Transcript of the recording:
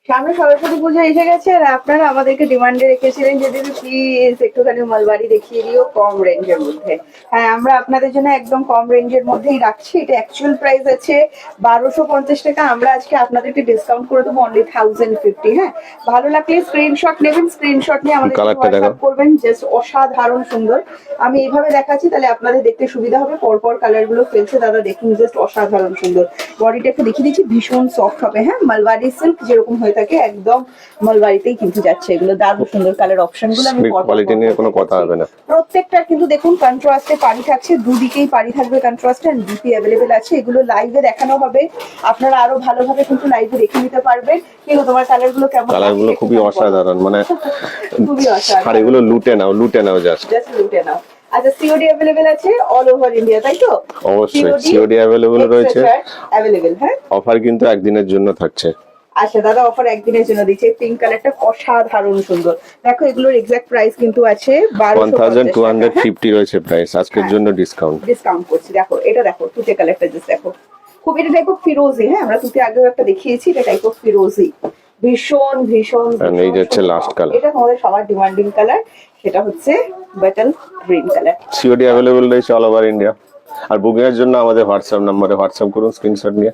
সামনে সরস্বতী পুজো এসে গেছে আর আপনারা আমাদেরকে ডিমান্ডে রেখেছিলেন যে দিদি প্লিজ একটুখানি মালবাড়ি দেখিয়ে দিও কম রেঞ্জের মধ্যে। হ্যাঁ, আমরা আপনাদের জন্য একদম কম রেঞ্জের মধ্যেই রাখছি। এটা অ্যাকচুয়াল প্রাইস আছে 1250 টাকা, আমরা আজকে আপনাদেরকে ডিসকাউন্ট করে দেবো অনলি 1050। হ্যাঁ, ভালো লাগলে স্ক্রিনশট নেবেন, স্ক্রিনশট নিয়ে আমাদের হোয়াটসঅ্যাপ করবেন। জাস্ট অসাধারণ সুন্দর। আমি এইভাবে দেখাচ্ছি তাহলে আপনাদের দেখতে সুবিধা হবে। পরপর কালার গুলো ফেলছে দাদা, দেখুন জাস্ট অসাধারণ সুন্দর। বডিটা একটু দেখিয়ে দিচ্ছি, ভীষণ সফট হবে। হ্যাঁ, মালবাড়ি সিল্ক যেরকম হয়ে থাকে একদম মালবাড়িতেই কিন্তু যাচ্ছে। এগুলো দারুণ সুন্দর কালার অপশন গুলো। আমি কোয়ালিটি নিয়ে কোনো কথা হবে না। প্রত্যেকটা কিন্তু দেখুন কন্ট্রাস্টে পাড়ি থাকছে, দুদিকেই পাড়ি থাকবে কন্ট্রাস্টে। এন্ড ডিপি অ্যাভেলেবেল আছে। এগুলো লাইভে দেখানো হবে, আপনারা আরো ভালোভাবে কিন্তু লাইভে দেখে নিতে পারবেন। কিন্তু তোমার কালার গুলো কেমন? কালার গুলো খুবই অসাধারণ, মানে খুবই অসাধারণ। শাড়িগুলো লুটে নাও জাস্ট লুটে নাও। আচ্ছা, সিওডি अवेलेबल আছে অল ওভার ইন্ডিয়া, তাই তো? অবশ্যই সিওডি अवेलेबल রয়েছে। अवेलेबल। হ্যাঁ, অফার কিন্তু একদিনের জন্য থাকছে। আচ্ছা দাদা, অফার একদিনের জন্য দিচ্ছে। পিঙ্ক কালারটা অসাধারণ সুন্দর। দেখো এগুলোর এক্সাক্ট প্রাইস কিন্তু আছে 1250 রয়েছে প্রাইস, আজকের জন্য ডিসকাউন্ট করছি। দেখো এটা, দেখো তুতে কালারটা জাস্ট দেখো, খুব এটা টাইপ অফ ফিরোজি। হ্যাঁ, আমরা তুতে আগেও একটা দেখিয়েছি, এটা টাইপ অফ ফিরোজি। ভীষণ ভীষণ এই যাচ্ছে লাস্ট কালার। এটা তোমাদের সবার ডিমান্ডিং কালার, সেটা হচ্ছে bottle green colour. COD available রয়েছে অল ওভার ইন্ডিয়া। আর বুকিং এর জন্য আমাদের হোয়াটসঅ্যাপ নম্বরে হোয়াটসঅ্যাপ করুন, স্ক্রিনশট নিয়ে।